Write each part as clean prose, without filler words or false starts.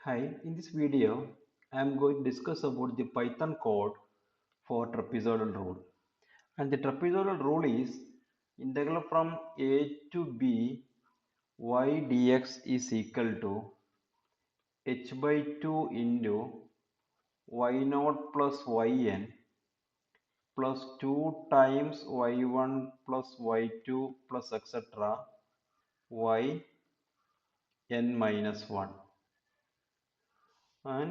Hi, in this video, I am going to discuss about the Python code for trapezoidal rule. And the trapezoidal rule is integral from a to b y dx is equal to h by 2 into y naught plus yn plus 2 times y1 plus y2 plus etc. yn minus 1. And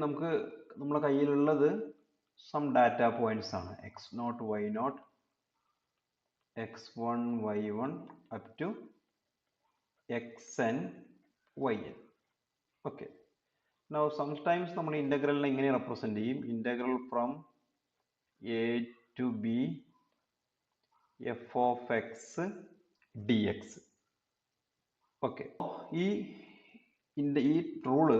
നമുക്ക് നമ്മളെ കയ്യിലുള്ളത് some data points ആണ് x naught y naught x one y one up to x n y n. Okay, now sometimes നമ്മൾ ഇൻ്റഗ്രലിനെ ഇങ്ങനെ represent ചെയ്യും. Integral from a to b F of x d x. Okay, ഈ ഈ rule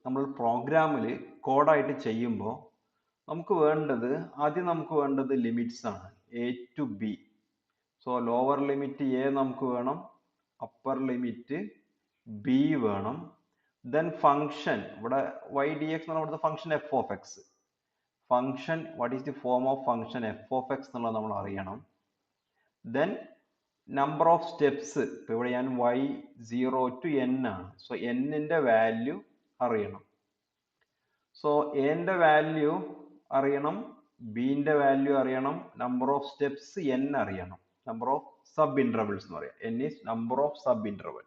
നമ്മൾ പ്രോഗ്രാമിൽ കോഡായിട്ട് ചെയ്യുമ്പോൾ നമുക്ക് വേണ്ടത് ലിമിറ്റ്സ് ആണ്. A to b. So lower limit a നമുക്ക് വേണം, അപ്പർ ലിമിറ്റ് ബി വേണം. ദെൻ ഫംഗ്ഷൻ ഇവിടെ വൈ ഡി എക്സ് എന്നുള്ള ഇവിടുത്തെ function f of x. Function what is the form of function f of x എന്നുള്ളത് നമ്മൾ അറിയണം. ദെൻ നമ്പർ ഓഫ് സ്റ്റെപ്സ്, ഇപ്പൊ ഇവിടെ ഞാൻ വൈ 0 to n ആണ്. സോ എന്നിന്റെ വാല്യൂ അറിയണം. സോ എന്റെ വാല്യൂ അറിയണം, ബിന്റെ വാല്യൂ അറിയണം, നമ്പർ ഓഫ് സ്റ്റെപ്സ് n അറിയണം. നമ്പർ ഓഫ് സബ് ഇന്റർവൽസ് എന്ന് പറയാം. n is number of sub interval.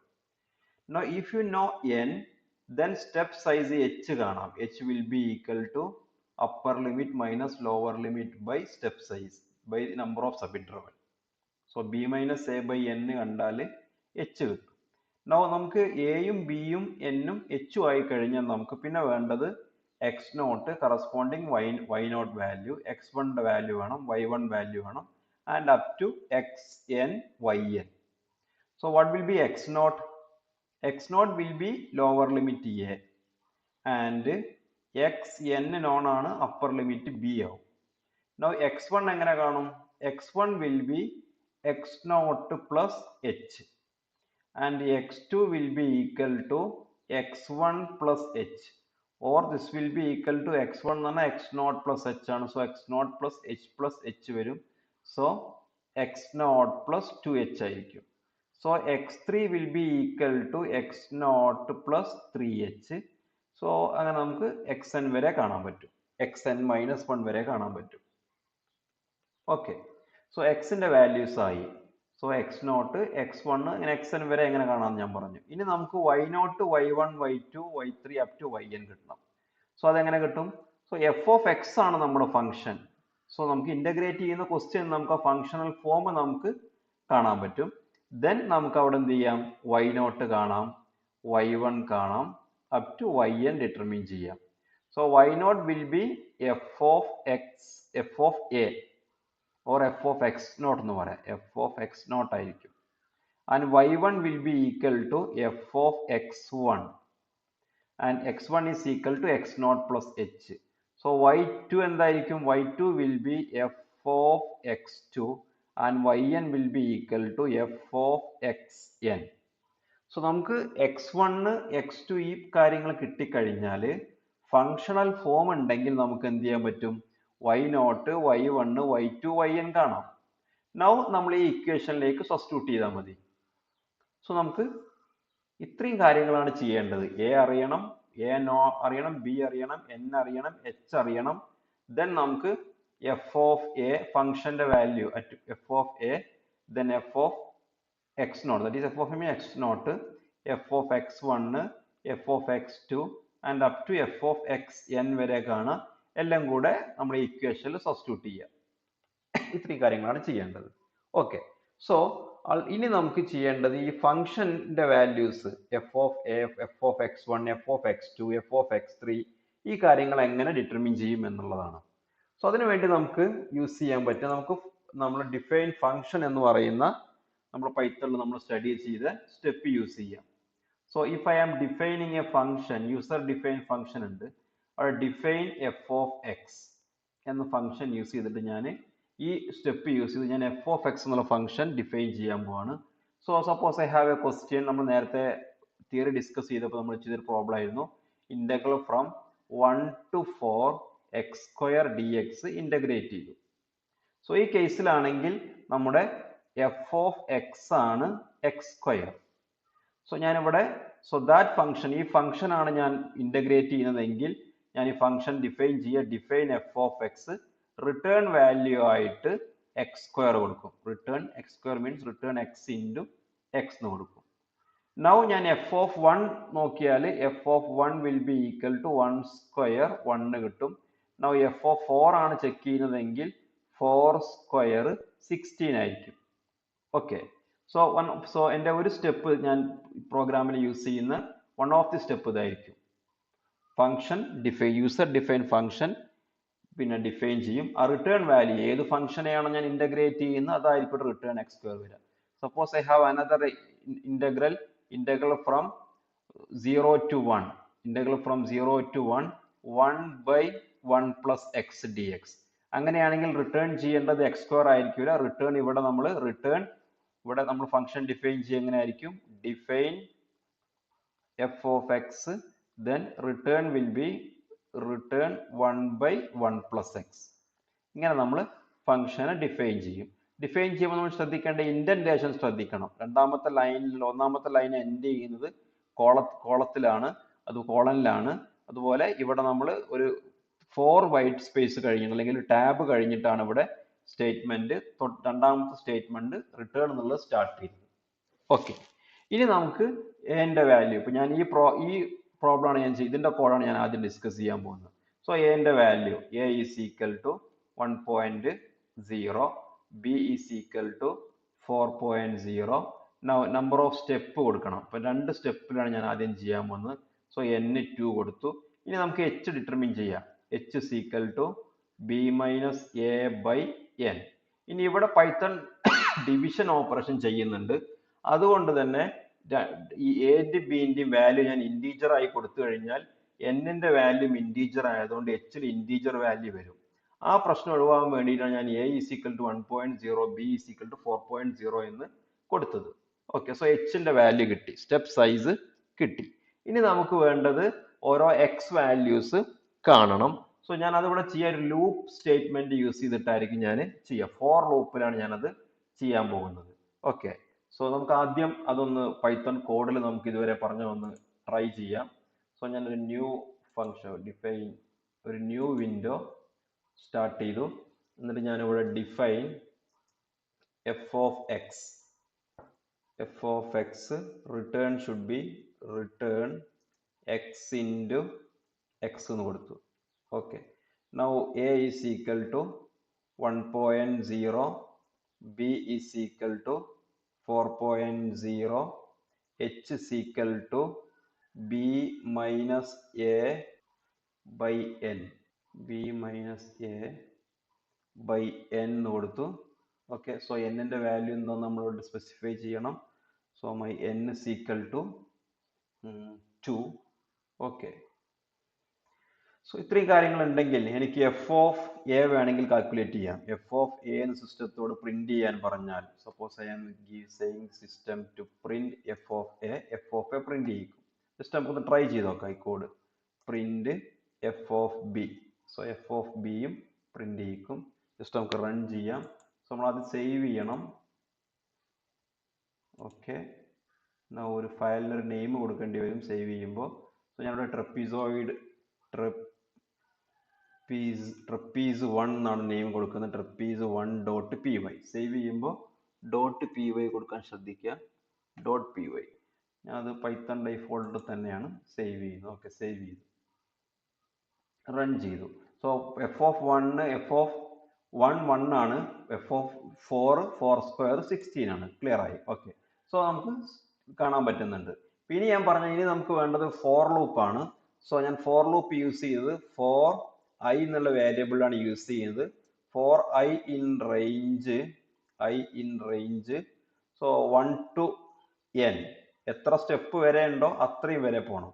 Now if you know n, then step size h കാണാം. h will be equal to upper limit minus lower limit by step size by number of sub interval. So b minus a by n കണ്ടാൽ h കിട്ടും. Now നമുക്ക് എയും ബിയും എന്നും എച്ചും ആയി കഴിഞ്ഞാൽ നമുക്ക് പിന്നെ വേണ്ടത് x naught corresponding y naught value, x വണ്ണിന്റെ വാല്യൂ വേണം, വൈ വൺ വാല്യൂ വേണം, and up to x n y n. So what will be x naught? X naught will be lower limit a and x n known ആണ്, upper limit b ആവും. Now x one എങ്ങനെ കാണും? X one will be x naught plus h and x2 will be equal to x1 plus h, or this will be equal to x1 ആണ്, x naught plus h ആണ്. so x naught plus h വരും. so x naught plus 2h ആയിരിക്കും. so x3 will be equal to x naught plus 3h. so അങ്ങനെ നമുക്ക് xn വരെ കാണാൻ പറ്റും, xn minus 1 വരെ കാണാൻ പറ്റും. ഓക്കെ, സോ എക്സിന്റെ വാല്യൂസ് ആയി. So x naught, x one, ഇങ്ങനെ എക്സ് എൻ വരെ എങ്ങനെ കാണാമെന്ന് ഞാൻ പറഞ്ഞു. ഇനി നമുക്ക് y naught, y one, y two, y three up to Y n കിട്ടണം. സോ അതെങ്ങനെ കിട്ടും? സോ എഫ് ഓഫ് എക്സ് ആണ് നമ്മുടെ ഫംഗ്ഷൻ. സോ നമുക്ക് ഇന്റഗ്രേറ്റ് ചെയ്യുന്ന ക്വസ്റ്റ്യൻ നമുക്ക് ആ ഫംഗ്ഷണൽ ഫോം നമുക്ക് കാണാൻ പറ്റും. ദെൻ നമുക്ക് അവിടെ എന്ത് ചെയ്യാം? വൈ നോട്ട് കാണാം, വൈ വൺ കാണാം, up to Y N determine ചെയ്യാം. So Y not will be F of X, F of A or f of x naught എന്ന് പറയാം. f of x naught ആയിരിക്കും. and y1 will be equal to f of x1 and x1 is equal to x naught plus h. so y2 എന്തായിരിക്കും? y2 will be f of x2 and yn will be equal to f of xn. So നമുക്ക് x1 x2 ഈ കാര്യങ്ങൾ കിട്ടിക്കഴിഞ്ഞാൽ functional form ഉണ്ടെങ്കിൽ നമുക്ക് എന്ത് ചെയ്യാൻ പറ്റും? Y naught, y one, y two, Y n കാണാം. നൗ നമ്മൾ ഈ ഇക്വേഷനിലേക്ക് സബ്സ്റ്റിറ്റ്യൂട്ട് ചെയ്താൽ മതി. സോ നമുക്ക് ഇത്രയും കാര്യങ്ങളാണ് ചെയ്യേണ്ടത്. എ അറിയണം, എ നോ അറിയണം, ബി അറിയണം, എൻ അറിയണം, എച്ച് അറിയണം. ദെൻ നമുക്ക് എഫ് ഓഫ് എ ഫംഗ്ഷന്റെ value at f of a, then f of x naught, that is f of x naught, f of x one, f of x two and up to f of x n വരെ കാണാം. എല്ലാം കൂടെ നമ്മൾ ഈ ഇക്വേഷനിൽ substitute ചെയ്യുക. ഇത്രയും കാര്യങ്ങളാണ് ചെയ്യേണ്ടത്. ഓക്കെ, സോ ഇനി നമുക്ക് ചെയ്യേണ്ടത് ഈ ഫംഗ്ഷന്റെ values f of a, f of x one, f of x two, f of x three, ഈ കാര്യങ്ങൾ എങ്ങനെ ഡിറ്റർമിൻ ചെയ്യും എന്നുള്ളതാണ്. സോ അതിനു വേണ്ടി നമുക്ക് യൂസ് ചെയ്യാൻ പറ്റുക, നമ്മൾ ഡിഫൈൻ ഫംഗ്ഷൻ എന്ന് പറയുന്ന നമ്മൾ പൈത്തണിൽ നമ്മൾ സ്റ്റഡി ചെയ്ത സ്റ്റെപ്പ് യൂസ് ചെയ്യാം. So if I am defining a function, user define function ഉണ്ട്, അവിടെ ഡിഫൈൻ എഫ് ഓഫ് എക്സ് എന്ന ഫംഗ്ഷൻ യൂസ് ചെയ്തിട്ട് ഞാൻ ഈ സ്റ്റെപ്പ് യൂസ് ചെയ്ത് ഞാൻ എഫ് ഓഫ് എക്സ് എന്നുള്ള ഫംഗ്ഷൻ ഡിഫൈൻ ചെയ്യാൻ പോവാണ്. So suppose I have a question, നമ്മൾ നേരത്തെ തിയറി ഡിസ്കസ് ചെയ്തപ്പോൾ നമ്മൾ ചെയ്തൊരു പ്രോബ്ലം ആയിരുന്നു. Integral from 1 to 4 x square d x integrate ചെയ്തു. സോ ഈ കേസിലാണെങ്കിൽ നമ്മുടെ എഫ് ഓഫ് എക്സ് ആണ് എക്സ് സ്ക്വയർ. സോ ഞാനിവിടെ ദാറ്റ് ഫംഗ്ഷൻ, ഈ ഫംഗ്ഷൻ ആണ് ഞാൻ ഇൻ്റഗ്രേറ്റ് ചെയ്യുന്നതെങ്കിൽ ഞാൻ ഈ ഫംഗ്ഷൻ ഡിഫൈൻ ചെയ്യുക. Define f of x, return value ആയിട്ട് എക്സ് സ്ക്വയർ കൊടുക്കും. Return x square means return x into x എന്ന് കൊടുക്കും. നൗ ഞാൻ എഫ് ഓഫ് 1 നോക്കിയാൽ f of 1 will be equal to 1 square 1 കിട്ടും. നൗ എഫ് ഓഫ് 4 ആണ് ചെക്ക് ചെയ്യുന്നതെങ്കിൽ 4 സ്ക്വയർ 16 ആയിരിക്കും. ഓക്കെ, സോ എൻ്റെ ഒരു സ്റ്റെപ്പ് ഞാൻ പ്രോഗ്രാമിൽ യൂസ് ചെയ്യുന്ന വൺ ഓഫ് ദി സ്റ്റെപ്പ് ഇതായിരിക്കും. Function define, user define function പിന്നെ ഡിഫൈൻ ചെയ്യും. ആ റിട്ടേൺ വാല്യൂ ഏത് ഫംഗ്ഷനെയാണോ ഞാൻ ഇന്റഗ്രേറ്റ് ചെയ്യുന്നത് അതായിരിക്കും റിട്ടേൺ എക്സ് സ്ക്വയർ വരിക. Suppose I have another integral from 0 to 1, integral from 0 to 1 1 by 1 plus x dx. അങ്ങനെയാണെങ്കിൽ റിട്ടേൺ ചെയ്യേണ്ടത് എക്സ് സ്ക്വയർ ആയിരിക്കില്ല. റിട്ടേൺ ഇവിടെ നമ്മൾ ഫംഗ്ഷൻ ഡിഫൈൻ ചെയ്യുക എങ്ങനെയായിരിക്കും? Define f of X, then return will be return 1 by 1 plus x. ഇങ്ങനെ നമ്മൾ ഫംഗ്ഷനെ ഡിഫൈൻ ചെയ്യും. ഡിഫൈൻ ചെയ്യുമ്പോൾ നമ്മൾ ശ്രദ്ധിക്കേണ്ട ഇൻഡന്റേഷൻ ശ്രദ്ധിക്കണം. ഒന്നാമത്തെ ലൈൻ എൻഡ് ചെയ്യുന്നത് കോളത്തിലാണ്, അത് കോളനിലാണ്. അതുപോലെ ഇവിടെ നമ്മൾ ഒരു 4 വൈറ്റ് സ്പേസ് കഴിഞ്ഞിട്ട് അല്ലെങ്കിൽ ടാബ് കഴിഞ്ഞിട്ടാണ് ഇവിടെ സ്റ്റേറ്റ്മെന്റ്, രണ്ടാമത്തെ സ്റ്റേറ്റ്മെന്റ് റിട്ടേൺ എന്നുള്ളത് സ്റ്റാർട്ട് ചെയ്യുന്നത്. ഓക്കെ, ഇനി നമുക്ക് എന്റെ വാല്യൂ, ഇപ്പൊ ഞാൻ ഈ പ്രോബ്ലം ആണ് ഇതിന്റെ കോഡാണ് ഞാൻ ആദ്യം ഡിസ്കസ് ചെയ്യാൻ പോകുന്നത്. സോ എന്റെ value a is equal to 1.0, b is equal to 4.0. Number of step കൊടുക്കണം. അപ്പൊ 2 സ്റ്റെപ്പിലാണ് ഞാൻ ആദ്യം ചെയ്യാൻ പോകുന്നത്. സോ n2 കൊടുത്തു. ഇനി നമുക്ക് h ഡിറ്റർമിൻ ചെയ്യാം. h is equal to b minus a by n. ഇനി ഇവിടെ പൈത്തൺ ഡിവിഷൻ ഓപ്പറേഷൻ ചെയ്യുന്നുണ്ട്. അതുകൊണ്ട് തന്നെ ഈ എന്റെ ബിന്റെയും വാല്യൂ ഞാൻ ഇന്റീജർ ആയി കൊടുത്തു കഴിഞ്ഞാൽ n-ന്റെ വാല്യൂ ഇന്റീജർ ആയതുകൊണ്ട് h-ൽ ഇന്റീജർ വാല്യൂ വരും. ആ പ്രശ്നം ഒഴിവാക്കാൻ വേണ്ടിയിട്ടാണ് ഞാൻ a is equal to 1.0, b is equal to 4.0 എന്ന് കൊടുത്തത്. ഓക്കെ, സോ h-ന്റെ വാല്യൂ കിട്ടി, സ്റ്റെപ്പ് സൈസ് കിട്ടി. ഇനി നമുക്ക് വേണ്ടത് ഓരോ എക്സ് വാല്യൂസ് കാണണം. സോ ഞാൻ അതിവിടെ ചെയ്യാൻ ഒരു ലൂപ്പ് സ്റ്റേറ്റ്മെന്റ് യൂസ് ചെയ്തിട്ടായിരിക്കും ഞാൻ ചെയ്യുക. ഫോർ ലൂപ്പിലാണ് ഞാനത് ചെയ്യാൻ പോകുന്നത്. ഓക്കെ, സോ നമുക്ക് ആദ്യം അതൊന്ന് പൈത്തൺ കോഡിൽ നമുക്ക് ഇതുവരെ പറഞ്ഞ ഒന്ന് ട്രൈ ചെയ്യാം. സോ ഞാൻ ഒരു ന്യൂ ഫംഗ്ഷൻ ഡിഫൈൻ, ഒരു ന്യൂ വിൻഡോ സ്റ്റാർട്ട് ചെയ്തു. എന്നിട്ട് ഞാനിവിടെ define f of X, F of x return should be return x into x എന്ന് കൊടുത്തു. Okay, now a is equal to 1.0, b is equal to 4.0, h is equal to b minus a by n, b minus a by n കൊടുത്തു. Okay, so n-ന്റെ value എന്തോ നമ്മളോട് specify ചെയ്യണം. So my n is equal to 2. Okay, so ഇത്രയും കാര്യങ്ങൾ ഉണ്ടെങ്കിൽ എനിക്ക് f of a വേണമെങ്കിൽ കാൽക്കുലേറ്റ് ചെയ്യാം. എഫ് ഓഫ് എ എന്ന സിസ്റ്റത്തോട് പ്രിന്റ് ചെയ്യാൻ പറഞ്ഞാൽ, suppose I am saying system to print f of a print ചെയ്യും. ജസ്റ്റ് നമുക്കൊന്ന് ട്രൈ ചെയ്ത് നോക്കാം ഈ code. Print f of b, so f of ബിയും പ്രിന്റ് ചെയ്യിക്കും. ജസ്റ്റ് നമുക്ക് റൺ ചെയ്യാം. സോ നമ്മൾ അത് സേവ് ചെയ്യണം. ഓക്കെ, ഒരു ഫയലിനൊരു നെയിം കൊടുക്കേണ്ടി വരും സേവ് ചെയ്യുമ്പോൾ. സോ ഞാനിവിടെ ട്രപ്പീസ് 1 എന്നാണ് നെയിം കൊടുക്കുന്നത്. ട്രപ്പീസ് 1.py സേവ് ചെയ്യുമ്പോൾ .py കൊടുക്കാൻ ശ്രദ്ധിക്കുക. .py ഞാൻ അത് പൈത്തൺ ഡൈഫോൾട്ട് തന്നെയാണ് സേവ് ചെയ്യുന്നത്. ഓക്കെ, സേവ് ചെയ്തു, റൺ ചെയ്തു. സോ എഫ് ഓഫ് 1 ആണ്, എഫ് ഓഫ് 4 സ്ക്വയർ 16 ആണ്. ക്ലിയർ ആയി? ഓക്കെ, സോ നമുക്ക് കാണാൻ പറ്റുന്നുണ്ട്. ഇനി ഞാൻ പറഞ്ഞ ഇനി നമുക്ക് വേണ്ടത് ഫോർ ലൂപ്പ് ആണ്. സോ ഞാൻ ഫോർ ലൂപ്പ് യൂസ് ചെയ്തത് ഫോർ ഐ എന്നുള്ള വേരിയബിളാണ് യൂസ് ചെയ്യുന്നത്. For I in range so 1 to n, എത്ര സ്റ്റെപ്പ് വരെ ഉണ്ടോ അത്രയും വരെ പോകണം.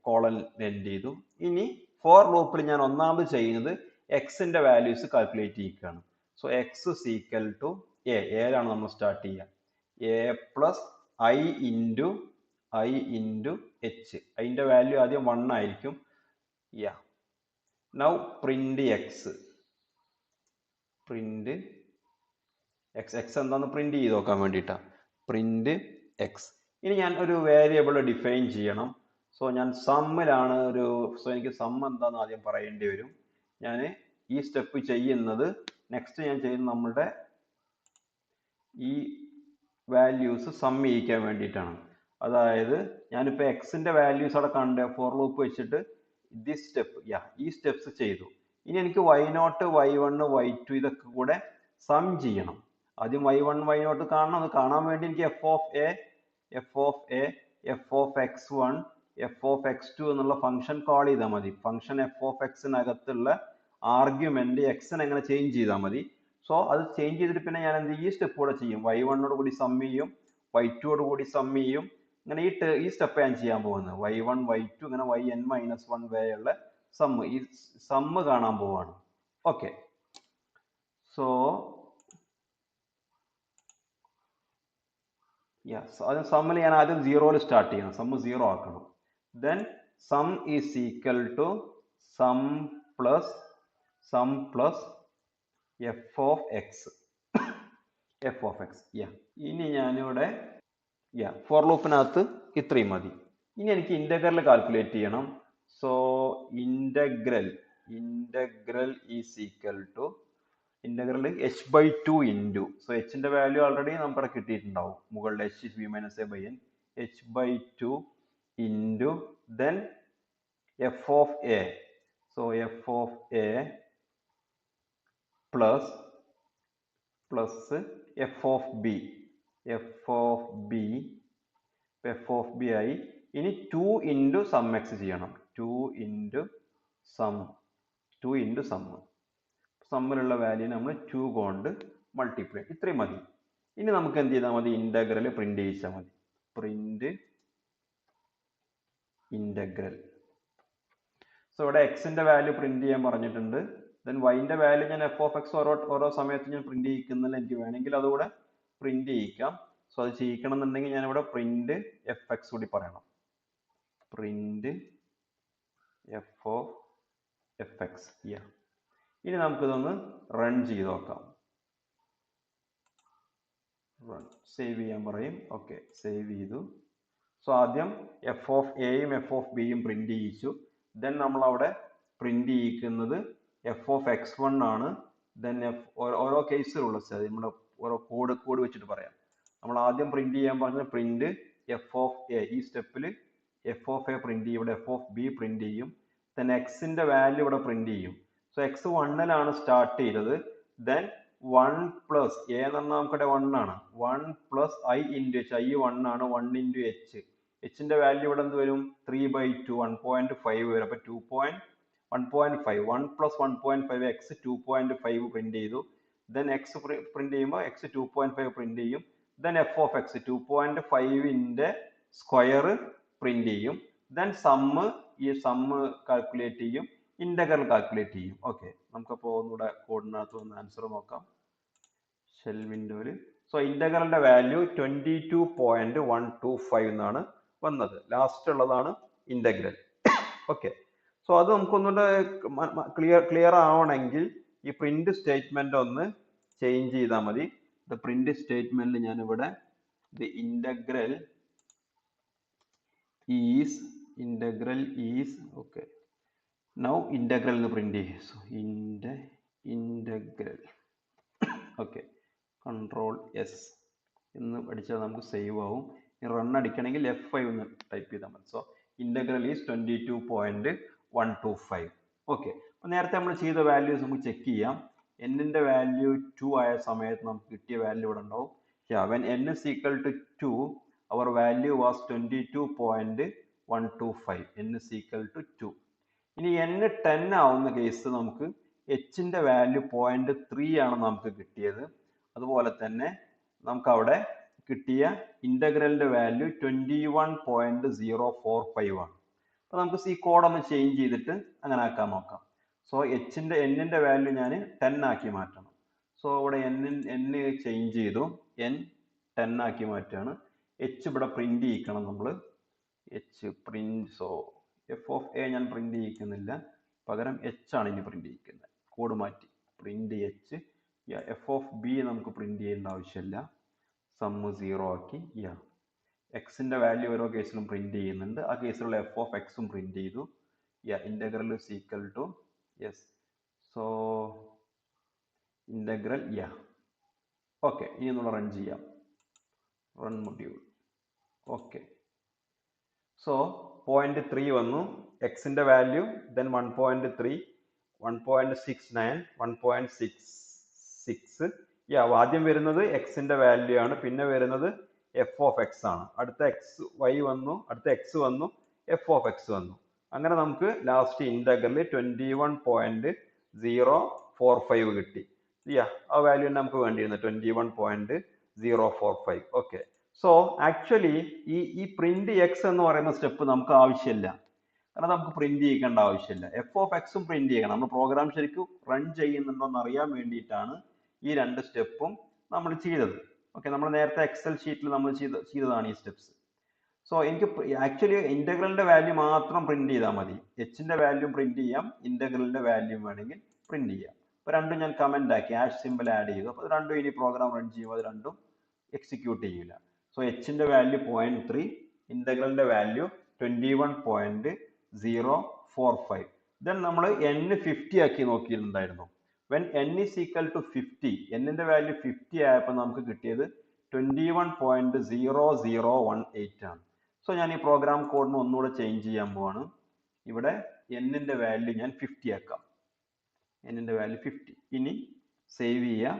കോളൻ എൻഡ് ചെയ്തു. ഇനി ഫോർ ലൂപ്പിൽ ഞാൻ ഒന്നാമത് ചെയ്യുന്നത് എക്സിന്റെ വാല്യൂസ് കാൽക്കുലേറ്റ് ചെയ്യുകയാണ്. So X is equal to A, ഏലാണ് നമ്മൾ സ്റ്റാർട്ട് ചെയ്യുക. A plus I into I into h. അതിൻ്റെ വാല്യൂ ആദ്യം 1 ആയിരിക്കും. Yeah. Now print x. Print x. x എന്താണെന്ന് പ്രിന്റ് ചെയ്ത് നോക്കാൻ വേണ്ടിയിട്ടാണ്. Print x. ഇനി ഞാൻ ഒരു വേരിയബിൾ ഡിഫൈൻ ചെയ്യണം. സോ ഞാൻ സമ്മിലാണ് എനിക്ക് സം എന്താണെന്ന് ആദ്യം പറയേണ്ടി വരും. ഞാൻ ഈ സ്റ്റെപ്പ് ചെയ്യുന്നത് നെക്സ്റ്റ് ഞാൻ ചെയ്യുന്നത് നമ്മളുടെ ഈ വാല്യൂസ് സം ചെയ്യിക്കാൻ വേണ്ടിയിട്ടാണ്. അതായത് ഞാനിപ്പോൾ എക്സിന്റെ വാല്യൂസ് അവിടെ കണ്ട് ഫോർ ലൂപ്പ് വെച്ചിട്ട് ഈ സ്റ്റെപ്സ് ചെയ്തു. ഇനി എനിക്ക് y0, y1, y2 ഇതൊക്കെ കൂടെ സം ചെയ്യണം. ആദ്യം y1, y0 കാണണം. അത് കാണാൻ വേണ്ടി എനിക്ക് f of x1, f of x2 എന്നുള്ള ഫംഗ്ഷൻ കോൾ ചെയ്താൽ മതി. ഫംഗ്ഷൻ f of x-നകത്തുള്ള ആർഗ്യുമെന്റ് x-നെ എങ്ങനെ ചേഞ്ച് ചെയ്താൽ മതി. സോ അത് ചേഞ്ച് ചെയ്തിട്ട് പിന്നെ ഞാൻ ഈ സ്റ്റെപ്പ് കൂടെ ചെയ്യും. y1 കൂടി സം ചെയ്യും, y2 കൂടി സം ചെയ്യും. ഇങ്ങനെ ഈ സ്റ്റെപ്പ് ഞാൻ ചെയ്യാൻ പോകുന്നത്. y1, y2 ഇങ്ങനെ yn-1 വരെയുള്ള ഈ സമ്മ് കാണാൻ പോവാണ്. ഓക്കെ. സോ അത് സമ്മിൽ ഞാൻ ആദ്യം 0 സ്റ്റാർട്ട് ചെയ്യണം. സമ്മ് 0 ആക്കണം. Then sum is equal to sum plus f of x. ഇനി ഞാനിവിടെ ഫോർ ലൂപ്പിനകത്ത് ഇത്രയും മതി. ഇനി എനിക്ക് ഇന്റഗ്രൽ കാൽക്കുലേറ്റ് ചെയ്യണം. So integral is equal to integral h/2 into. So എച്ചിന്റെ വാല്യൂ ഓൾറെഡി നമുക്ക് കിട്ടിയിട്ടുണ്ടാവും. മുകളിൽ h is v minus a by n. h/2 into then f of a. So f of a plus f of b. f of b ആയി. ഇനി 2 into some X ചെയ്യണം. 2 into some. സമ്മിലുള്ള value നമ്മൾ 2 കൊണ്ട് multiply. ഇത്രയും മതി. ഇനി നമുക്ക് എന്ത് ചെയ്താൽ മതി? ഇന്റഗ്രൽ പ്രിന്റ് ചെയ്യിച്ചാൽ മതി. Print integral. സോ ഇവിടെ എക്സിന്റെ വാല്യൂ പ്രിന്റ് ചെയ്യാൻ പറഞ്ഞിട്ടുണ്ട്. ദെൻ വൈന്റെ വാല്യൂ ഞാൻ f of x ഓരോ സമയത്ത് ഞാൻ പ്രിന്റ് ചെയ്യിക്കുന്നില്ല. എനിക്ക് വേണമെങ്കിൽ അതുകൂടെ പ്രിന്റ് ചെയ്യിക്കാം. സോ അത് ചെയ്യിക്കണം എന്നുണ്ടെങ്കിൽ ഞാൻ ഇവിടെ പ്രിന്റ് fx കൂടി പറയണം. Print f of fx. ഇനി നമുക്കിതൊന്ന് റൺ ചെയ്ത് നോക്കാം. സേവ് ചെയ്യാൻ പറയും. ഓക്കെ, സേവ് ചെയ്തു. സോ ആദ്യം f of എയും f of ബിയും പ്രിന്റ് ചെയ്യിച്ചു. ദെൻ നമ്മൾ അവിടെ പ്രിന്റ് ചെയ്യിക്കുന്നത് f of x1 ആണ്. ദെൻ ഓരോ കേസിലുള്ള നമ്മൾ ഓരോ കോഡ് വെച്ചിട്ട് പറയാം. നമ്മൾ ആദ്യം പ്രിന്റ് ചെയ്യാൻ പറഞ്ഞ പ്രിന്റ് f of a. ഈ സ്റ്റെപ്പിൽ f of a പ്രിന്റ് ചെയ്യും. ഇവിടെ f of b പ്രിന്റ് ചെയ്യും. ദെൻ എക്സിന്റെ വാല്യൂ ഇവിടെ പ്രിന്റ് ചെയ്യും. സോ എക്സ് 1-ലാണ് സ്റ്റാർട്ട് ചെയ്തത്. ദെൻ 1 പ്ലസ് a എന്ന് പറഞ്ഞാൽ നമുക്കിവിടെ 1 ആണ്. 1 plus i into h. i 1 ആണ്. 1 ഇൻറ്റു h. എച്ചിന്റെ വാല്യൂ ഇവിടെ എന്ത് വരും? 3/2 1.5 വരും. അപ്പൊ 1.5 1 പ്ലസ് 1.5 x 2.5 പ്രിന്റ് ചെയ്തു. ദെൻ x പ്രിന്റ് ചെയ്യുമ്പോൾ x 2.5 പ്രിന്റ് ചെയ്യും. ദെൻ f of x 2.5ന്റെ സ്ക്വയർ പ്രിന്റ് ചെയ്യും. ദെൻ ഈ സമ്മ് കാൽക്കുലേറ്റ് ചെയ്യും. ഇന്റഗ്രൽ കാൽക്കുലേറ്റ് ചെയ്യും. ഓക്കെ, നമുക്കപ്പോൾ ഒന്നുകൂടെ കോഡിനകത്ത് ഒന്ന് ആൻസർ നോക്കാം. ഷെൽ വിൻഡോയിൽ. സോ ഇന്റഗ്രലിന്റെ വാല്യൂ 22.125 എന്നാണ് വന്നത്. ലാസ്റ്റ് ഉള്ളതാണ് ഇന്റഗ്രൽ. ഓക്കെ, സോ അത് നമുക്കൊന്നുകൂടെ ക്ലിയർ ആവണമെങ്കിൽ ഈ പ്രിന്റ് സ്റ്റേറ്റ്മെന്റ് ഒന്ന് ചേഞ്ച് ചെയ്താൽ മതി. പ്രിന്റ് സ്റ്റേറ്റ്മെന്റിൽ ഞാൻ ഇവിടെ integral is okay. Now integral എന്ന് പ്രിന്റ് ചെയ്യും. So integral okay, control S എന്ന് അടിച്ചാൽ നമുക്ക് സേവ് ആവും. റൺ അടിക്കണമെങ്കിൽ F5 എന്ന് ടൈപ്പ് ചെയ്താൽ മതി. So integral is 22.125. ഓക്കെ, അപ്പോൾ നേരത്തെ നമ്മൾ ചെയ്ത വാല്യൂസ് നമുക്ക് ചെക്ക് ചെയ്യാം. n-ന്റെ വാല്യൂ 2 ആയ സമയത്ത് നമുക്ക് കിട്ടിയ വാല്യൂ ഇവിടെ ഉണ്ടാവും. when n is equal to 2, our value was 22.125. n is equal to 2. ഇനി n 10 ആവുന്ന കേസ് നമുക്ക് h-ന്റെ വാല്യൂ 0.3 ആണ് നമുക്ക് കിട്ടിയത്. അതുപോലെ തന്നെ നമുക്ക് അവിടെ കിട്ടിയ ഇന്റഗ്രലിന്റെ വാല്യൂ 21.045 ആണ്. അപ്പോൾ നമുക്ക് ഈ കോഡ് ഒന്ന് ചേഞ്ച് ചെയ്തിട്ട് അങ്ങനെ ആക്കാൻ നോക്കാം. സോ n-ന്റെ വാല്യൂ ഞാൻ 10 ആക്കി മാറ്റണം. സോ ഇവിടെ n ചേഞ്ച് ചെയ്തു. n 10 ആക്കി മാറ്റുകയാണ്. h ഇവിടെ പ്രിന്റ് ചെയ്യിക്കണം നമ്മൾ. H print. So f of A ഞാൻ പ്രിന്റ് ചെയ്യിക്കുന്നില്ല, പകരം എച്ച് ആണ് ഇനി പ്രിന്റ് ചെയ്യിക്കുന്നത്. കോഡ് മാറ്റി print H. F of B നമുക്ക് പ്രിന്റ് ചെയ്യേണ്ട ആവശ്യമില്ല, സമ്മ് 0 ആക്കി. എക്സിന്റെ വാല്യൂ ഓരോ കേസിലും പ്രിന്റ് ചെയ്യുന്നുണ്ട്, ആ കേസിലുള്ള എഫ് ഓഫ് എക്സും പ്രിന്റ് ചെയ്തു. Integral is equal to yes. So integral okay. ഇനി നമ്മൾ റൺ ചെയ്യാം, റൺ മൊഡ്യൂൾ. ഓക്കെ. സോ 0.3 വന്നു എക്സിന്റെ വാല്യൂ, ദെൻ 1.3, 1.69, 1.66. ആദ്യം വരുന്നത് എക്സിന്റെ വാല്യൂ ആണ്, പിന്നെ വരുന്നത് എഫ് ഓഫ് എക്സ് ആണ്. അടുത്ത എക്സ് വൈ വന്നു, അടുത്ത എക്സ് വന്നു, എഫ് ഓഫ് എക്സ് വന്നു. അങ്ങനെ നമുക്ക് ലാസ്റ്റ് ഇന്റഗ്രൽ 21.045 കിട്ടി. ആ വാല്യൂ നമുക്ക് വേണ്ടിയിരുന്നത് 21.045. ഓക്കെ. സോ ആക്ച്വലി ഈ പ്രിന്റ് എക്സ് എന്ന് പറയുന്ന സ്റ്റെപ്പ് നമുക്ക് ആവശ്യമില്ല, കാരണം നമുക്ക് പ്രിന്റ് ചെയ്യിക്കേണ്ട ആവശ്യമില്ല. എഫ് ഓഫ് എക്സും പ്രിന്റ് ചെയ്യണം. നമ്മൾ പ്രോഗ്രാം ശരിക്കും റൺ ചെയ്യുന്നുണ്ടോ എന്ന് അറിയാൻ വേണ്ടിയിട്ടാണ് ഈ രണ്ട് സ്റ്റെപ്പും നമ്മൾ ചെയ്തത്. ഓക്കെ. നമ്മൾ നേരത്തെ എക്സൽ ഷീറ്റിൽ നമ്മൾ ചെയ്തതാണ് ഈ സ്റ്റെപ്സ്. സോ എനിക്ക് ആക്ച്വലി ഇന്റഗ്രലിന്റെ വാല്യൂ മാത്രം പ്രിന്റ് ചെയ്താൽ മതി. എച്ചിന്റെ വാല്യൂ പ്രിന്റ് ചെയ്യാം, ഇന്റഗ്രലിന്റെ വാല്യൂ വേണമെങ്കിൽ പ്രിന്റ് ചെയ്യാം. അപ്പൊ രണ്ടും ഞാൻ കമന്റ് ആക്കി, ആഷ് സിമ്പിൾ ആഡ് ചെയ്തു. അപ്പൊ രണ്ടും ഇനി പ്രോഗ്രാം റൺ ചെയ്യുമ്പോൾ അത് രണ്ടും എക്സിക്യൂട്ട് ചെയ്യില്ല. സോ എച്ചിന്റെ വാല്യൂ 0.3, ഇന്റഗ്രലിന്റെ വാല്യൂ 21.045. ദെൻ നമ്മൾ n 50 ആക്കി നോക്കിയിട്ടുണ്ടായിരുന്നു. When n is equal to 50, ന്റെ വാല്യൂ 50 ആയപ്പോൾ നമുക്ക് കിട്ടിയത് 21.0018 ആണ്. സോ ഞാൻ ഈ പ്രോഗ്രാം കോഡിന് ഒന്നുകൂടെ ചേഞ്ച് ചെയ്യാൻ പോവാണ്. ഇവിടെ ന്റെ വാല്യൂ ഞാൻ 50 ആക്കാം, ന്റെ വാല്യൂ 50. ഇനി സേവ് ചെയ്യുക,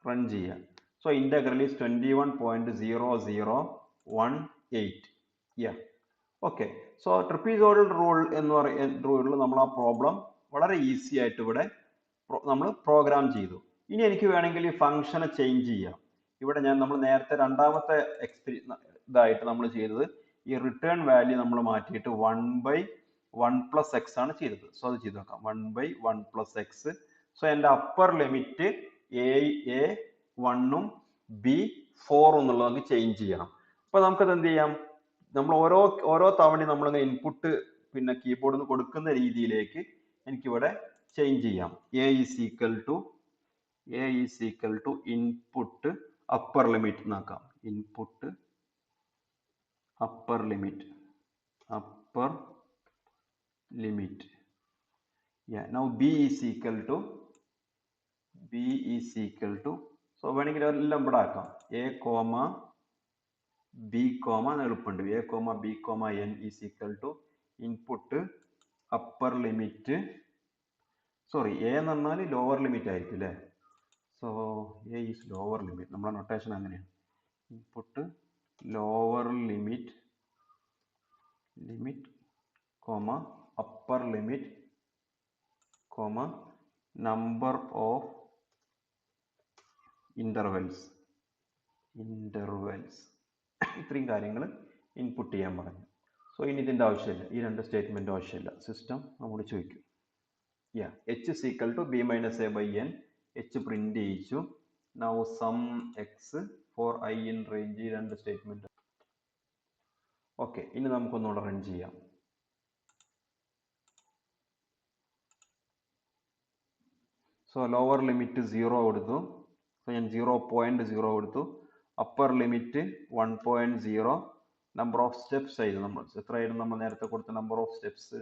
റൺ ചെയ്യുക. So integral is 21.0018. Okay. So trapezoidal rule എന്ന് പറയുന്ന റൂളിൽ നമ്മൾ ആ പ്രോബ്ലം വളരെ ഈസി ആയിട്ട് ഇവിടെ നമ്മൾ പ്രോഗ്രാം ചെയ്തു. ഇനി എനിക്ക് വേണമെങ്കിൽ ഈ ഫംഗ്ഷനെ ചേഞ്ച് ചെയ്യാം. ഇവിടെ നമ്മൾ നേരത്തെ രണ്ടാമത്തെ ഇതായിട്ട് നമ്മൾ ചെയ്തത് ഈ റിട്ടേൺ വാല്യൂ നമ്മൾ മാറ്റിയിട്ട് 1/1 + x ആണ് ചെയ്തത്. സോ അത് ചെയ്ത് നോക്കാം. 1/1 + x. സോ എൻ്റെ അപ്പർ ലിമിറ്റ് a1 b4 എന്നുള്ളത് നമുക്ക് ചേഞ്ച് ചെയ്യണം. അപ്പൊ നമുക്കത് എന്ത് ചെയ്യാം, നമ്മൾ ഓരോ തവണയും നമ്മളിങ്ങനെ ഇൻപുട്ട് പിന്നെ കീബോർഡിൽ നിന്ന് കൊടുക്കുന്ന രീതിയിലേക്ക് എനിക്കിവിടെ ചേഞ്ച് ചെയ്യാം. a is equal to input upper limit എന്നാക്കാം. Input upper limit. Now b is equal to so വേണമെങ്കിൽ എല്ലാം ഇവിടെ ആക്കാം. a, b, എളുപ്പമുണ്ട്. a, b, n is equal to input upper limit. Sorry, a എന്ന് പറഞ്ഞാൽ ലോവർ ലിമിറ്റ് ആയിരിക്കും അല്ലേ. So a is lower limit, നമ്മുടെ നൊട്ടേഷൻ അങ്ങനെയാണ്. Input lower limit upper limit number of intervals. ഇത്രയും കാര്യങ്ങൾ ഇൻപുട്ട് ചെയ്യാൻ പറഞ്ഞു. സോ ഇനി ഇതിൻ്റെ ആവശ്യമില്ല, ഈ രണ്ട് സ്റ്റേറ്റ്മെന്റ് ആവശ്യമില്ല. സിസ്റ്റം നമ്മോട് ചോദിക്കും h is equal to b minus a by n. h print ചെയ്യിച്ചു. Now sum x for I in range. ഈ രണ്ട് സ്റ്റേറ്റ്മെന്റ്. ഓക്കെ. ഇനി നമുക്കൊന്നുകൂടെ റൺ ചെയ്യാം. സോ ലോവർ ലിമിറ്റ് 0 കൊടുത്തു. സോ ഞാൻ 0.0 കൊടുത്തു. Upper limit 1.0. Number of steps ആയിരുന്നു നമ്മൾ എത്രയായിരുന്നു നമ്മൾ നേരത്തെ കൊടുത്ത നമ്പർ ഓഫ് സ്റ്റെപ്സ്.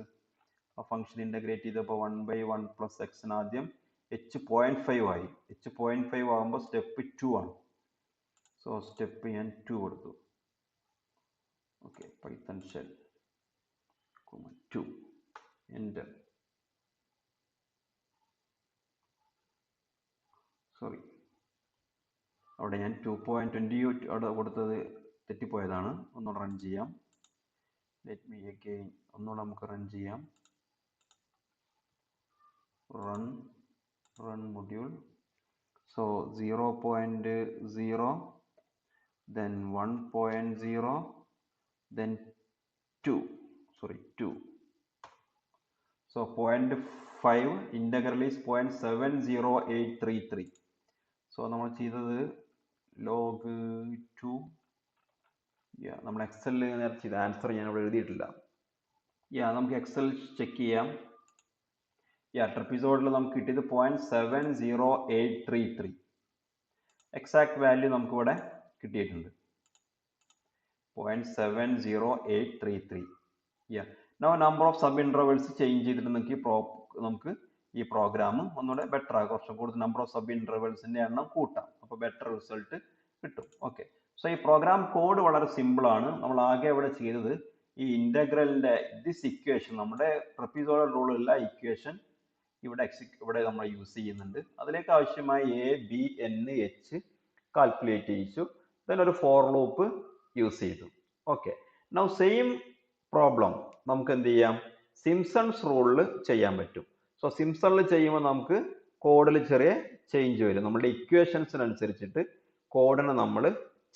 ആ ഫംഗ്ഷൻ ഇന്റഗ്രേറ്റ് ചെയ്തപ്പോൾ 1/1 + x ആദ്യം h 0.5 ആയി. h 0.5 ആകുമ്പോൾ സ്റ്റെപ്പ് 2 ആണ്. സോ സ്റ്റെപ്പ് ഞാൻ 2 കൊടുത്തു. Okay. Python shell 2 enter. Sorry, അവിടെ ഞാൻ 2.20 അവിടെ കൊടുത്തത് തെറ്റിപ്പോയതാണ്. ഒന്നുകൂടെ റൺ ചെയ്യാം. Let me again. ഒന്നുകൂടെ നമുക്ക് റൺ ചെയ്യാം. Run module. So 0.0, then 1.0, then 2. So 0.5 integral is 0.70833. So നമ്മൾ ചെയ്തത് log 2 നമ്മൾ എക്സലിൽ നേരത്തെ ചെയ്ത ആൻസർ ഞാൻ ഇവിടെ എഴുതിയിട്ടില്ല. നമുക്ക് എക്സൽ ചെക്ക് ചെയ്യാം. ട്രപ്പിസോഡിൽ നമുക്ക് കിട്ടിയത് 0.70833 എക്സാക്ട് വാല്യൂ നമുക്ക് ഇവിടെ കിട്ടിയിട്ടുണ്ട്. 0.70833. Now number of sub intervals change ചെയ്തിട്ട് നമുക്ക് ഈ പ്രോഗ്രാം ഒന്നുകൂടെ ബെറ്റർ ആകും. കുറച്ചും കൂടുതൽ നമ്പർ ഓഫ് സബ് ഇന്റർവെൽസിന്റെ എണ്ണം കൂട്ടാം. അപ്പോൾ ബെറ്റർ റിസൾട്ട് കിട്ടും. ഓക്കെ, സോ ഈ പ്രോഗ്രാം കോഡ് വളരെ സിമ്പിൾ ആണ്. നമ്മൾ ആകെ ഇവിടെ ചെയ്തത് ഈ ഇന്റഗ്രലിന്റെ ദിസ് ഇക്വേഷൻ, നമ്മുടെ ട്രപ്പിസോഡൽ റൂളുള്ള ഇക്വേഷൻ ഇവിടെ നമ്മൾ യൂസ് ചെയ്യുന്നുണ്ട്. അതിലേക്ക് ആവശ്യമായ A B N H calculate ചെയ്യിച്ചു. then ഒരു ഫോർ ലൂപ്പ് യൂസ് ചെയ്തു. ഓക്കെ, നൗ സെയിം പ്രോബ്ലം നമുക്ക് എന്ത് ചെയ്യാം, സിംപ്സൺസ് റൂളിൽ ചെയ്യാൻ പറ്റും. സോ സിംപ്സണിൽ ചെയ്യുമ്പോൾ നമുക്ക് കോഡിൽ ചെറിയ ചേഞ്ച് വരും. നമ്മുടെ ഇക്വേഷൻസിനനുസരിച്ചിട്ട് കോഡിനെ നമ്മൾ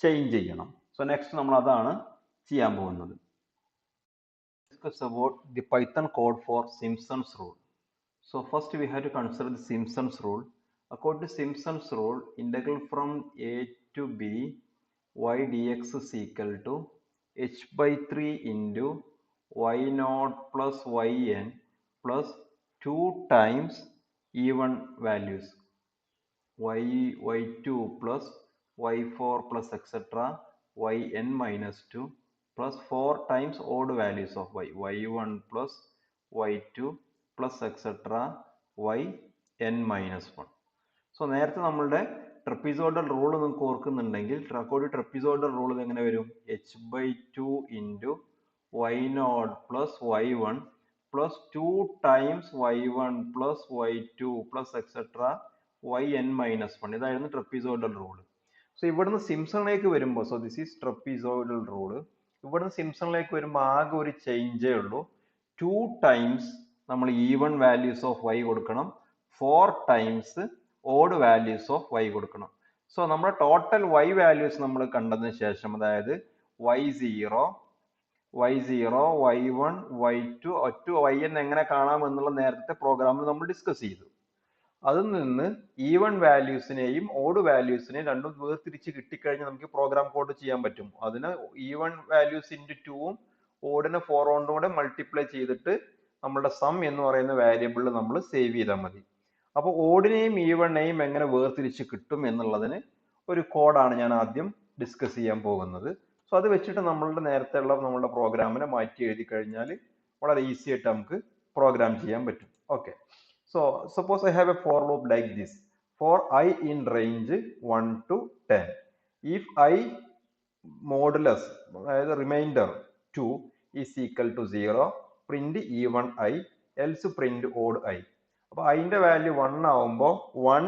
ചേഞ്ച് ചെയ്യണം. സോ നെക്സ്റ്റ് നമ്മൾ അതാണ് ചെയ്യാൻ പോകുന്നത്. Discuss about the Python code for Simpsons rule. So first we have to consider the Simpson's rule. According to Simpson's rule, integral from a to b y dx is equal to h by 3 into y naught plus yn plus 2 times even values y2 plus y4 plus etc. yn minus 2 plus 4 times odd values of y1 plus y2 plus etc. yn minus 1. So നേരത്തെ നമ്മളുടെ trapezoidal rule നിങ്ങൾക്ക് ഓർക്കുന്നുണ്ടെങ്കിൽ trapezoidal rule എങ്ങനെ വരും, h by 2 into y0 plus y1 plus 2 times y1 plus y2 plus etc. yn minus 1. ഇതായിരുന്നു trapezoidal rule. So ഇവിടുന്ന് സിംപ്സണിലേക്ക് വരുമ്പോൾ, so this is trapezoidal rule. ഇവിടുന്ന് സിംപ്സണിലേക്ക് വരുമ്പോൾ ആകെ ഒരു ചേഞ്ചേ ഉള്ളൂ. 2 ടൈംസ് നമ്മൾ ഈവൺ വാല്യൂസ് ഓഫ് y കൊടുക്കണം, 4 times odd values of y കൊടുക്കണം. സോ നമ്മുടെ ടോട്ടൽ y വാല്യൂസ് നമ്മൾ കണ്ടതിന് ശേഷം, അതായത് y0 y1 y2 ഒറ്റ yn എങ്ങനെ കാണാം എന്നുള്ള നേരത്തെ പ്രോഗ്രാമിൽ നമ്മൾ ഡിസ്കസ് ചെയ്തു. അതിൽ നിന്ന് ഈവൺ വാല്യൂസിനെയും ഓഡ് വാല്യൂസിനെയും രണ്ടും വേർതിരിച്ച് കിട്ടിക്കഴിഞ്ഞാൽ നമുക്ക് പ്രോഗ്രാം കോഡ് ചെയ്യാൻ പറ്റും. അതിന് ഈവൺ വാല്യൂസ് ഇൻറ്റു 2ഉം ഓഡിനെ 4 കൊണ്ടും കൂടെ മൾട്ടിപ്ലൈ ചെയ്തിട്ട് നമ്മുടെ സം എന്ന് പറയുന്ന വേരിയബിളിൽ നമ്മൾ സേവ് ചെയ്താൽ മതി. അപ്പോൾ ഓഡിനെയും ഈവണിനെയും എങ്ങനെ വേർതിരിച്ച് കിട്ടും എന്നുള്ളതിന് ഒരു കോഡാണ് ഞാൻ ആദ്യം ഡിസ്കസ് ചെയ്യാൻ പോകുന്നത്. സോ അത് വെച്ചിട്ട് നമ്മളുടെ നേരത്തെ ഉള്ള നമ്മളുടെ പ്രോഗ്രാമിനെ മാറ്റി എഴുതി കഴിഞ്ഞാൽ വളരെ ഈസി ആയിട്ട് നമുക്ക് പ്രോഗ്രാം ചെയ്യാൻ പറ്റും. Okay, so suppose I have a for loop like this. For I in range 1 to 10, if I modulus അതായത് remainder 2 is equal to 0, print even I, else print odd I. അപ്പോൾ അതിന്റെ value 1 ആവുമ്പോൾ 1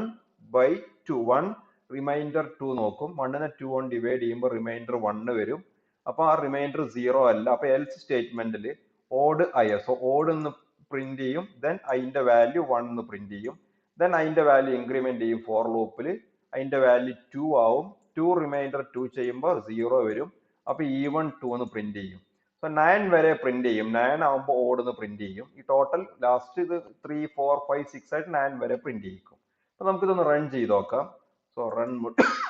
by 2, 1 reminder 2 നോക്കും, 1നെ 2 കൊണ്ട് divide ചെയ്യുമ്പോൾ reminder 1 വരും. അപ്പോൾ ആ റിമൈൻഡർ 0 അല്ല. അപ്പോൾ എൽസ് സ്റ്റേറ്റ്മെന്റിൽ ഓഡ് ഐ, സോ ഓഡ് എന്ന് പ്രിന്റ് ചെയ്യും, ദെൻ അതിന്റെ വാല്യൂ 1 എന്ന് പ്രിന്റ് ചെയ്യും, ദെൻ അതിന്റെ വാല്യൂ ഇൻക്രിമെന്റ് ചെയ്യും ഫോർ ലൂപ്പിൽ, അതിന്റെ വാല്യൂ 2 ആവും, 2 റിമൈൻഡർ 2 ചെയ്യുമ്പോൾ 0 വരും, അപ്പൊ ഈവൺ 2 എന്ന് പ്രിന്റ് ചെയ്യും. സോ 9 വരെ പ്രിന്റ് ചെയ്യും, 9 ആവുമ്പോൾ ഓഡ് എന്ന് പ്രിന്റ് ചെയ്യും. ഈ ടോട്ടൽ ലാസ്റ്റ് ഇത് 3 4 5 6 ആയിട്ട് 9 വരെ പ്രിന്റ് ചെയ്യിക്കും. അപ്പൊ നമുക്കിതൊന്ന് റൺ ചെയ്ത് നോക്കാം. So run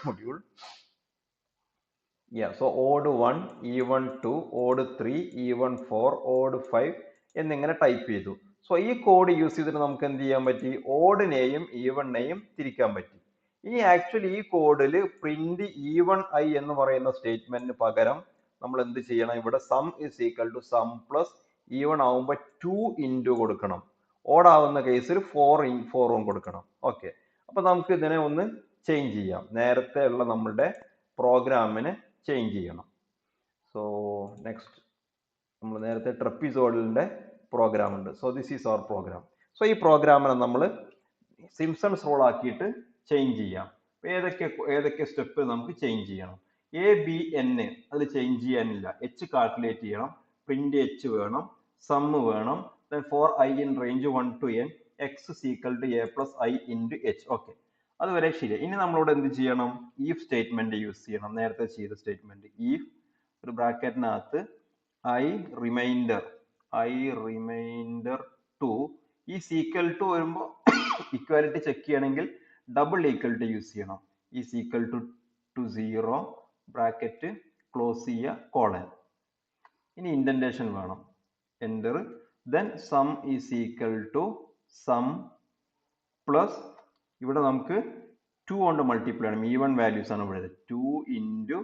module. So odd 1, even 2, odd 3, even 4, odd 5 എന്നിങ്ങനെ ടൈപ്പ് ചെയ്തു. സോ ഈ കോഡ് യൂസ് ചെയ്തിട്ട് നമുക്ക് എന്ത് ചെയ്യാൻ പറ്റി, ഓഡിനെയും ഈവണിനെയും തിരിക്കാൻ പറ്റി. ഇനി ആക്ച്വലി ഈ കോഡിൽ പ്രിന്റ് ഈവൺ ഐ എന്ന് പറയുന്ന സ്റ്റേറ്റ്മെന്റിന് പകരം നമ്മൾ എന്ത് ചെയ്യണം, ഇവിടെ sum is equal to sum plus even ആവുമ്പോൾ 2 ഇൻറ്റു കൊടുക്കണം, ഓഡ് ആവുന്ന കേസിൽ 4 കൊടുക്കണം. ഓക്കെ, അപ്പൊ നമുക്ക് ഇതിനെ ഒന്ന് ചേഞ്ച് ചെയ്യാം. നേരത്തെ ഉള്ള നമ്മളുടെ പ്രോഗ്രാമിനെ ചേഞ്ച് ചെയ്യണം. സോ നെക്സ്റ്റ് നമ്മൾ നേരത്തെ ട്രപ്പിസോഡലിന്റെ പ്രോഗ്രാം ഉണ്ട്. So this is our program. So ഈ പ്രോഗ്രാമിനെ നമ്മൾ സിംപ്സൺസ് റൂൾ ആക്കിയിട്ട് ചേഞ്ച് ചെയ്യാം. ഏതൊക്കെ സ്റ്റെപ്പ് നമുക്ക് ചേഞ്ച് ചെയ്യണം. എ ബി എൻ അതിൽ ചേഞ്ച് ചെയ്യാനില്ല, എച്ച് കാൽക്കുലേറ്റ് ചെയ്യണം, പ്രിന്റ് എച്ച് വേണം, സം വേണം, then for I in range 1 to n x is equal to a plus I into h. Okay, അതുവരെ ശരി. ഇനി നമ്മളിവിടെ എന്ത് ചെയ്യണം, if സ്റ്റേറ്റ്മെന്റ് യൂസ് ചെയ്യണം. നേരത്തെ ചെയ്ത സ്റ്റേറ്റ്മെന്റ് if ഒരു ബ്രാക്കറ്റിനകത്ത് I remainder 2 is equal to വരുമ്പോൾ ഇക്വാലിറ്റി ചെക്ക് ചെയ്യണമെങ്കിൽ ഡബിൾ ഈക്വൽ ടു യൂസ് ചെയ്യണം. Is equal to 0 bracket close ചെയ്യുക കോളൻ. ഇനി ഇൻഡന്റേഷൻ വേണം. Enter. Then sum is equal to sum plus ഇവിടെ നമുക്ക് 2 കൊണ്ട് മൾട്ടിപ്ലൈ ആണ്. ഈവൺ വാല്യൂസ് ആണ് ഇവിടെ. 2 into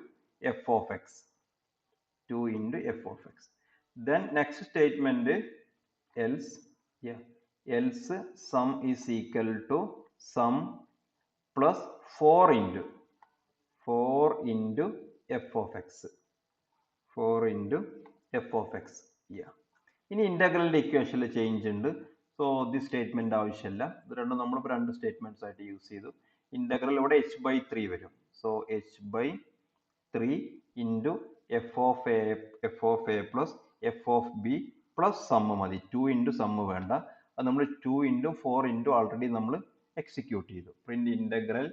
F of X. 2 into f of x. Then next statement else, else sum is equal to sum plus 4 into f of x. 4 into f of x. ഇനി ഇന്റഗ്രലിന്റെ ഇക്വേഷനിൽ change ഉണ്ട്. So the statement ആവശ്യമില്ല. ഇത് രണ്ടും നമ്മളിപ്പോൾ 2 statements ആയിട്ട് use ചെയ്തു. ഇന്റഗ്രൽ ഇവിടെ h/3 വരും. So h/3 into f of a plus f of b plus sum മതി. 2 into sum വേണ്ട. അത് നമ്മൾ 2 into 4 into ആൾറെഡി നമ്മൾ എക്സിക്യൂട്ട് ചെയ്തു. Print integral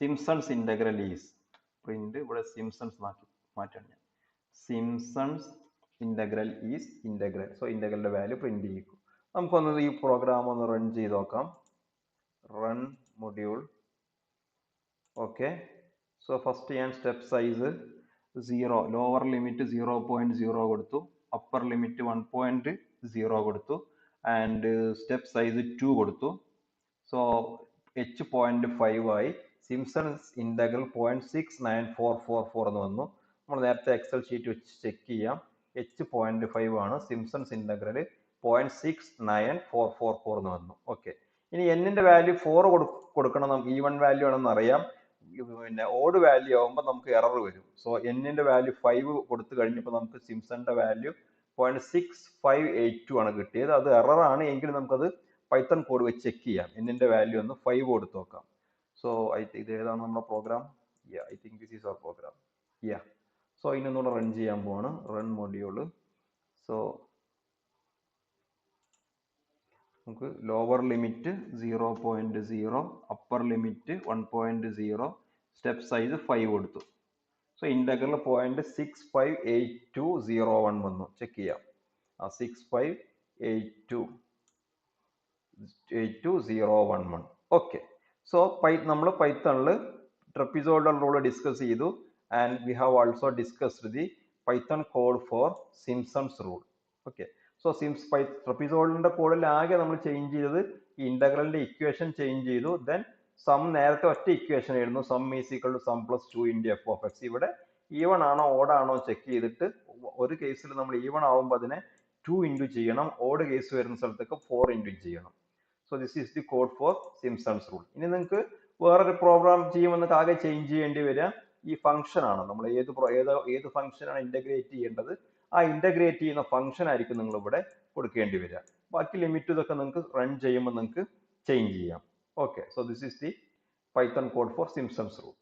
Simpsons integral is print ഇവിടെ സിംപ്സൺസ് മാറ്റാണ് ഞാൻ. Simpsons integral is integral. So ഇന്റഗ്രലിന്റെ വാല്യൂ പ്രിന്റ് ചെയ്യിക്കും. നമുക്കൊന്ന് ഈ പ്രോഗ്രാം ഒന്ന് റൺ ചെയ്ത് നോക്കാം. Run module. Okay. So first ഞാൻ സ്റ്റെപ്പ് സൈസ് 0, ലോവർ ലിമിറ്റ് 0.0 കൊടുത്തു, അപ്പർ ലിമിറ്റ് 1.0 കൊടുത്തു, ആൻഡ് സ്റ്റെപ്പ് സൈസ് 2 കൊടുത്തു. സോ h 0.5 ആയി. സിംപ്സൺസ് ഇന്റഗ്രൽ 0.69444 എന്ന് വന്നു. നമ്മൾ നേരത്തെ എക്സൽ ഷീറ്റ് വെച്ച് ചെക്ക് ചെയ്യാം. h 0.5 ആണ്. സിംപ്സൺസ് ഇന്റഗ്രൽ 0.69444 എന്ന് വന്നു. ഓക്കെ. ഇനി n-ന്റെ വാല്യൂ 4 കൊടുക്കണം. നമുക്ക് ഈവൺ വാല്യൂ ആണെന്ന് അറിയാം. പിന്നെ ഓഡ് വാല്യൂ ആകുമ്പോൾ നമുക്ക് എറർ വരും. സോ n-ന്റെ വാല്യൂ 5 കൊടുത്തു കഴിഞ്ഞപ്പോൾ നമുക്ക് സിംപ്സന്റെ വാല്യൂ 0.6582 ആണ് കിട്ടിയത്. അത് എറർ ആണ് എങ്കിൽ നമുക്കത് പൈത്തൺ കോഡ് വെച്ച് ചെക്ക് ചെയ്യാം. n-ന്റെ വാല്യൂ ഒന്ന് 5 കൊടുത്തു നോക്കാം. സോ ഇത് ഏതാണ് നമ്മുടെ program? I think this is our program. So ഇതിനൊന്നുകൂടെ റൺ ചെയ്യാൻ പോവാണ്. Run module. സോ നമുക്ക് lower limit 0.0, upper limit 1.0, step size 5 കൊടുത്തു. സോ ഇന്റഗ്രൽ 0.658201 വന്നു. ചെക്ക് ചെയ്യാം. 658201. ഓക്കെ. സോ നമ്മൾ പൈത്തണിൽ ട്രപ്പിസോയ്ഡൽ റൂൾ ഡിസ്കസ് ചെയ്തു. And we have also discussed the Python code for Simpsons rule. Okay. So ട്രപ്പിസോയ്ഡലിന്റെ കോഡിൽ ആകെ നമ്മൾ ചേഞ്ച് ചെയ്തത് ഈ ഇന്റഗ്രലിന്റെ ഇക്വേഷൻ ചേഞ്ച് ചെയ്തു. ദെൻ സം നേരത്തെ ഒറ്റ ഇക്വേഷൻ ആയിരുന്നു. Sum is equal to sum plus 2 into f of x. ഇവിടെ ഈവൺ ആണോ ഓഡ് ആണോ ചെക്ക് ചെയ്തിട്ട് ഒരു കേസിൽ നമ്മൾ ഈവൺ ആവുമ്പോൾ അതിനെ 2 into ചെയ്യണം. ഓഡ് കേസ് വരുന്ന സ്ഥലത്തേക്ക് 4 into ചെയ്യണം. So this is the code for Simpsons rule. ഇനി നിങ്ങൾക്ക് വേറൊരു പ്രോഗ്രാം ചെയ്യുമ്പോൾ ആകെ ചേഞ്ച് ചെയ്യേണ്ടി വരിക ഈ ഫംഗ്ഷൻ ആണ്. നമ്മൾ ഏത് ഫംഗ്ഷൻ ആണ് ഇന്റഗ്രേറ്റ് ചെയ്യേണ്ടത്, ആ ഇന്റഗ്രേറ്റ് ചെയ്യുന്ന ഫംഗ്ഷൻ ആയിരിക്കും നിങ്ങൾ ഇവിടെ കൊടുക്കേണ്ടി വരിക. ബാക്കി ലിമിറ്റ് ഇതൊക്കെ നിങ്ങൾക്ക് റൺ ചെയ്യുമ്പോൾ നിങ്ങൾക്ക് ചേഞ്ച് ചെയ്യാം. Okay. So this is the Python code for Simpsons rule.